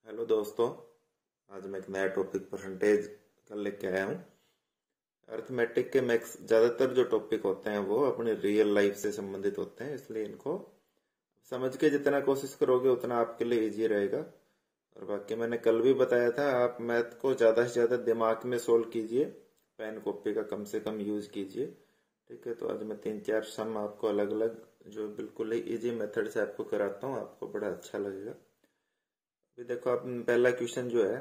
Hello दोस्तों, आज मैं एक नया टॉपिक परसेंटेज का लेके आया हूँ। अर्थमेटिक के मैक्स ज़्यादातर जो टॉपिक होते हैं वो अपनी रियल लाइफ से संबंधित होते हैं, इसलिए इनको समझ के जितना कोशिश करोगे उतना आपके लिए इजी रहेगा। और बाकी मैंने कल भी बताया था, आप मैथ को ज़्यादा से ज़्यादा दिमाग में सोल्व कीजिए, पेन कॉपी का कम से कम यूज कीजिए। ठीक है, तो आज मैं 3-4 सम आपको अलग अलग जो बिल्कुल ही इजी मेथड से आपको कराता हूँ, आपको बड़ा अच्छा लगेगा। अभी देखो, आप पहला क्वेश्चन जो है,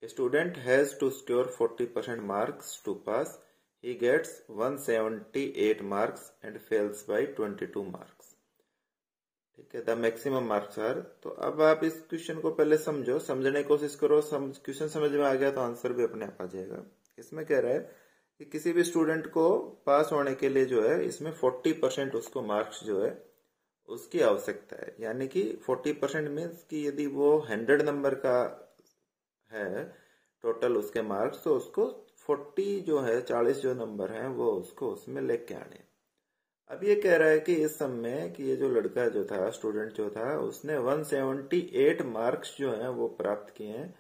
student has to score 40% marks to pass, he gets 178 marks and fails by 22 marks. ठीक है, द मैक्सिमम मार्क्स आर। तो अब आप इस क्वेश्चन को पहले समझो, समझने की कोशिश करो। क्वेश्चन समझ में आ गया तो आंसर भी अपने आप आ जाएगा। इसमें कह रहा है कि किसी भी स्टूडेंट को पास होने के लिए जो है, इसमें 40% उसको मार्क्स जो है उसकी आवश्यकता है। यानी कि 40% मीन्स कि यदि वो 100 नंबर का है टोटल उसके मार्क्स, तो उसको 40 जो है 40 जो नंबर है वो उसको उसमें लेके आने। अब ये कह रहा है कि इस सम में कि ये जो लड़का जो था, स्टूडेंट जो था, उसने 178 मार्क्स जो है वो प्राप्त किए हैं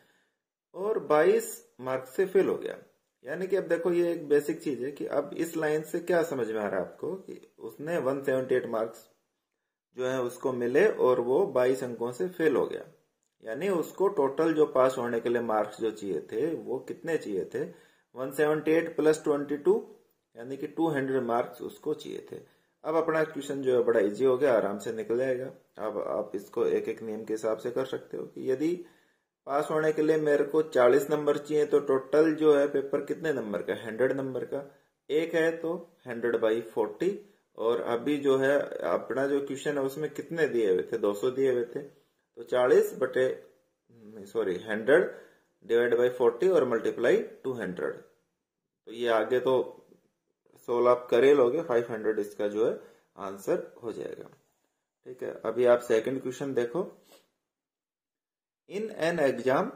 और 22 मार्क्स से फेल हो गया। यानी कि अब देखो, ये एक बेसिक चीज है कि अब इस लाइन से क्या समझ में आ रहा है आपको कि उसने 178 मार्क्स जो है उसको मिले और वो 22 अंकों से फेल हो गया। यानी उसको टोटल जो पास होने के लिए मार्क्स जो चाहिए थे वो कितने चाहिए थे, 178 प्लस 22, यानी कि 200 मार्क्स उसको चाहिए थे। अब अपना क्वेश्चन जो है बड़ा इजी हो गया, आराम से निकल जाएगा। अब आप इसको एक एक नियम के हिसाब से कर सकते हो कि यदि पास होने के लिए मेरे को 40 नंबर चाहिए तो टोटल जो है पेपर कितने नंबर का, 100 नंबर का। एक है तो 100/40, और अभी जो है अपना जो क्वेश्चन है उसमें कितने दिए हुए थे, 200 दिए हुए थे। तो 100 डिवाइड बाई 40 और मल्टीप्लाई 200। तो ये आगे तो सोल्व आप कर ही लोगे, 500 इसका जो है आंसर हो जाएगा। ठीक है, अभी आप सेकंड क्वेश्चन देखो। In an exam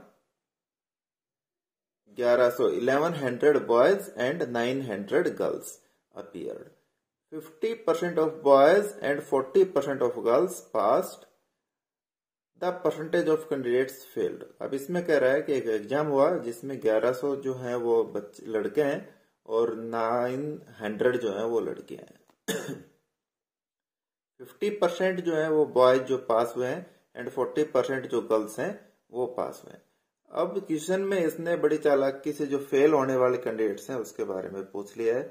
1100 boys and 900 girls appeared. 50% of boys and 40% of girls passed. The percentage of candidates failed. अब इसमें कह रहा है कि एक एग्जाम हुआ जिसमें 1100 जो है वो लड़के हैं और 900 जो है वो लड़कियां हैं। 50% जो है वो बॉयज जो पास हुए हैं एंड 40% जो गर्ल्स हैं वो पास हुए हैं। अब क्वेश्चन में इसने बड़ी चालाकी से जो फेल होने वाले कैंडिडेट्स हैं उसके बारे में पूछ लिया है,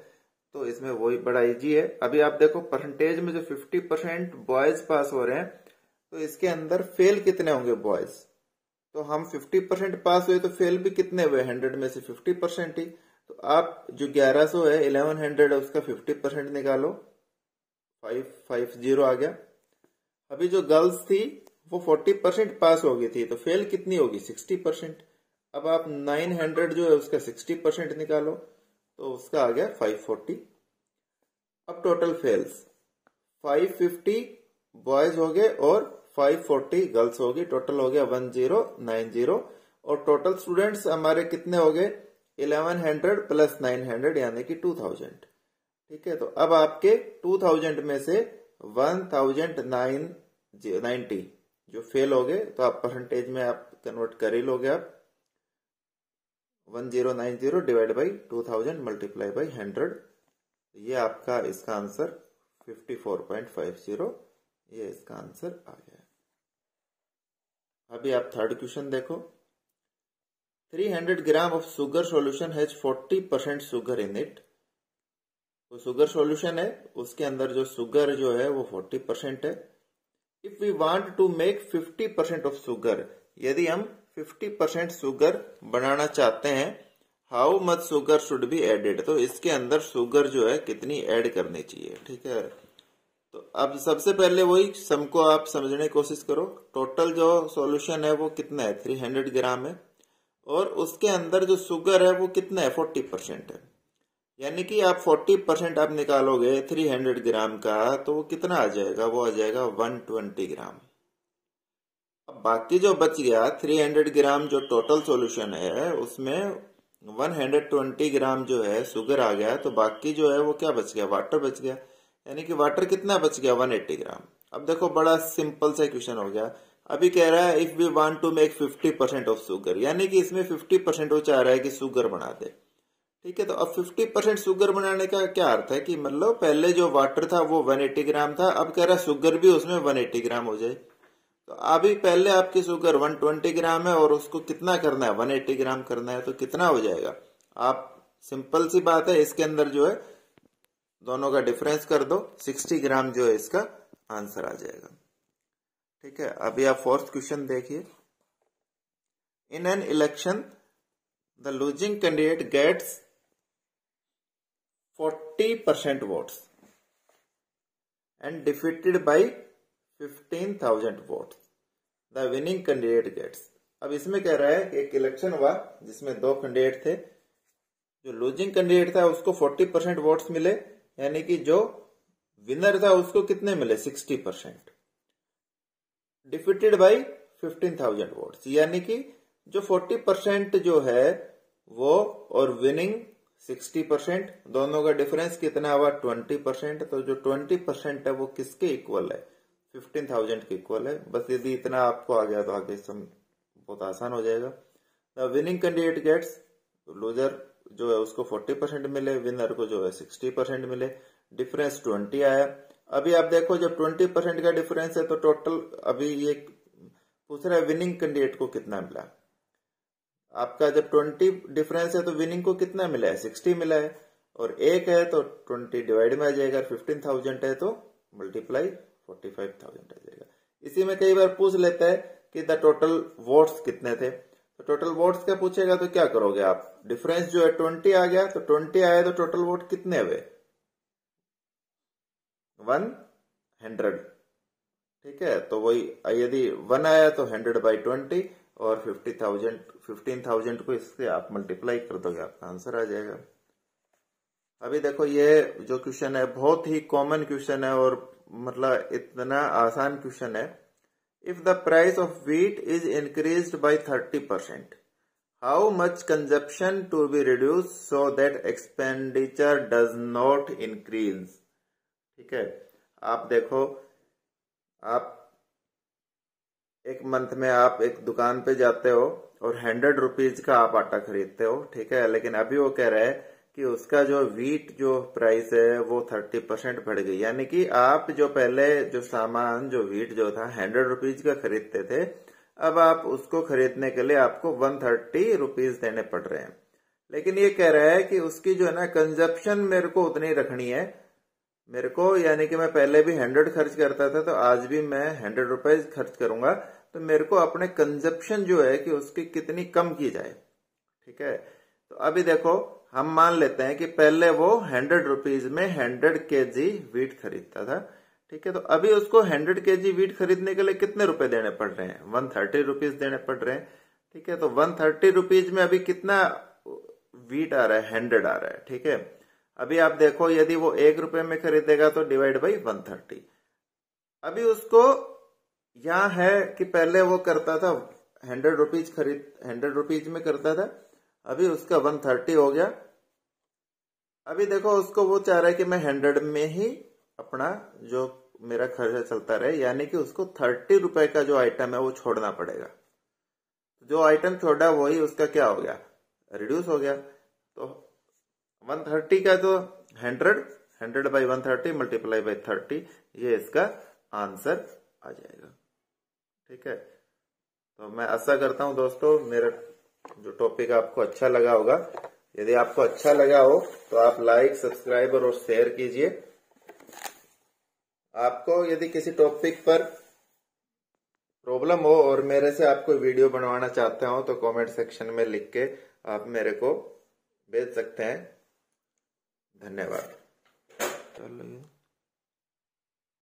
तो इसमें वही बड़ा इजी है। अभी आप देखो, परसेंटेज में जो 50% बॉयज पास हो रहे हैं, तो इसके अंदर फेल कितने होंगे बॉयज। तो हम 50% पास हुए तो फेल भी कितने हुए, 100 में से 50% ही। तो आप जो 1100 है, 1100 है, उसका 50% निकालो, 550 आ गया। अभी जो गर्ल्स थी वो 40% पास हो गई थी, तो फेल कितनी होगी, 60%। अब आप 900 जो है उसका 60% निकालो, तो उसका आ गया 540। अब टोटल फेल्स 550 बॉयज हो गए और 540 गर्ल्स हो गई, टोटल हो गया 1090। और टोटल स्टूडेंट्स हमारे कितने हो गए, 1100 प्लस 900 यानी कि 2000। ठीक है, तो अब आपके 2000 में से 1090 जो फेल हो गए, तो आप परसेंटेज में आप कन्वर्ट कर ही लोगे। आप 1090 डिवाइड बाई 2000 मल्टीप्लाई बाई 100, ये आपका इसका आंसर 54.50, ये इसका आंसर आ गया। अभी आप थर्ड क्वेश्चन देखो। 300 gram of sugar solution has 40% sugar in it. तो शुगर सॉल्यूशन है, उसके अंदर जो शुगर जो है वो 40% है। If we want to make 50% of sugar, यदि हम 50% शुगर बनाना चाहते हैं, how much sugar should be added. तो इसके अंदर शुगर जो है कितनी ऐड करनी चाहिए। ठीक है, तो अब सबसे पहले वही सम को आप समझने की कोशिश करो। टोटल जो सॉल्यूशन है वो कितना है, 300 ग्राम है, और उसके अंदर जो शुगर है वो कितना है, 40% है। यानी कि आप 40% आप निकालोगे 300 ग्राम का, तो वो कितना आ जाएगा, वो आ जाएगा 120 ग्राम। अब बाकी जो बच गया 300 ग्राम जो टोटल सॉल्यूशन है, उसमें 120 ग्राम जो है शुगर आ गया, तो बाकी जो है वो क्या बच गया, वाटर बच गया। यानी कि वाटर कितना बच गया, 180 ग्राम। अब देखो, बड़ा सिंपल सा क्वेश्चन हो गया। अभी कह रहा है if we want to make 50% of sugar, यानी कि इसमें 50% वो चाह रहा है कि शुगर बना दे। ठीक है, तो अब 50% शुगर बनाने का क्या अर्थ है कि मतलब पहले जो वाटर था वो 180 ग्राम था, अब कह रहा है शुगर भी उसमें 180 ग्राम हो जाए। तो अभी पहले आपकी शुगर 120 ग्राम है और उसको कितना करना है, 180 ग्राम करना है, तो कितना हो जाएगा। आप सिंपल सी बात है, इसके अंदर जो है दोनों का डिफरेंस कर दो, 60 ग्राम जो है इसका आंसर आ जाएगा। ठीक है, अभी आप फोर्थ क्वेश्चन देखिए। In an election the losing candidate gets 40% votes and defeated by 15,000 votes, the winning candidate gets. अब इसमें कह रहा है कि एक इलेक्शन हुआ जिसमें दो कैंडिडेट थे, जो लूजिंग कैंडिडेट था उसको 40% वोट्स मिले, यानी कि जो विनर था उसको कितने मिले, 60%, डिफीटेड बाय 15,000 वोट्स, यानी कि जो 40% जो है वो और विनिंग 60%, दोनों का डिफरेंस कितना हुआ, 20%। तो जो 20% है वो किसके इक्वल है, 15,000 के इक्वल है। बस यदि इतना आपको आ गया तो आगे सम बहुत आसान हो जाएगा। The winning candidate gets, loser जो है उसको 40% मिले, विनर को जो है 60% मिले, डिफरेंस 20 आया। अभी आप देखो जब 20% का डिफरेंस है तो टोटल, अभी ये पूछ रहा है विनिंग कैंडिडेट को कितना मिला। आपका जब 20 डिफरेंस है तो विनिंग को कितना मिला है, 60 मिला है, और एक है तो 20 डिवाइड में आ जाएगा, 15,000 है तो मल्टीप्लाई 45,000 आ जाएगा। इसी में कई बार पूछ लेता है कि द टोटल वोट्स कितने थे, तो टोटल वोट्स का पूछेगा तो क्या करोगे आप, डिफरेंस जो है 20 आ गया, तो 20 आया तो टोटल वोट कितने हुए, 100। ठीक है, तो वही यदि 1 आया तो 100/20 और 15,000 को इससे आप मल्टीप्लाई कर दोगे, आपका आंसर आ जाएगा। अभी देखो ये जो क्वेश्चन है बहुत ही कॉमन क्वेश्चन है और मतलब इतना आसान क्वेश्चन है। If the price of wheat is increased by 30%, how much consumption to be reduce so that expenditure does not increase. ठीक है, आप देखो, आप एक मंथ में आप एक दुकान पे जाते हो और 100 रुपीज का आप आटा खरीदते हो। ठीक है, लेकिन अभी वो कह रहा है कि उसका जो व्हीट जो प्राइस है वो 30% बढ़ गई, यानी कि आप जो पहले जो सामान जो व्हीट जो था 100 रुपीज का खरीदते थे, अब आप उसको खरीदने के लिए आपको 130 रुपीज देने पड़ रहे हैं। लेकिन ये कह रहा है कि उसकी जो है ना कंजप्शन मेरे को उतनी रखनी है मेरे को, यानी कि मैं पहले भी 100 खर्च करता था तो आज भी मैं 100 रुपीज खर्च करूंगा, तो मेरे को अपने कंजप्शन जो है कि उसकी कितनी कम की जाए। ठीक है, तो अभी देखो हम मान लेते हैं कि पहले वो 100 रुपीज में 100 kg व्हीट खरीदता था। ठीक है, तो अभी उसको 100 kg व्हीट खरीदने के लिए कितने रुपए देने पड़ रहे हैं, 130 रुपीज देने पड़ रहे हैं। ठीक है, तो 130 रुपीज में अभी कितना व्हीट आ रहा है, 100 आ रहा है। ठीक है, अभी आप देखो यदि वो 1 रुपए में खरीदेगा तो डिवाइड बाई 130। अभी उसको यहां है कि पहले वो करता था 100 रुपीज में करता था, अभी उसका 130 हो गया। अभी देखो उसको वो चाह रहा है कि मैं 100 में ही अपना जो मेरा खर्चा चलता रहे, यानी कि उसको 30 रुपए का जो आइटम है वो छोड़ना पड़ेगा। जो आइटम छोड़ा वही उसका क्या हो गया, रिड्यूस हो गया। तो 130 का तो 100/130 मल्टीप्लाई बाई 30, ये इसका आंसर आ जाएगा। ठीक है, तो मैं आशा करता हूं दोस्तों मेरा जो टॉपिक आपको अच्छा लगा होगा। यदि आपको अच्छा लगा हो तो आप लाइक, सब्सक्राइब और शेयर कीजिए। आपको यदि किसी टॉपिक पर प्रॉब्लम हो और मेरे से आपको वीडियो बनवाना चाहते हो तो कमेंट सेक्शन में लिख के आप मेरे को भेज सकते हैं। धन्यवाद।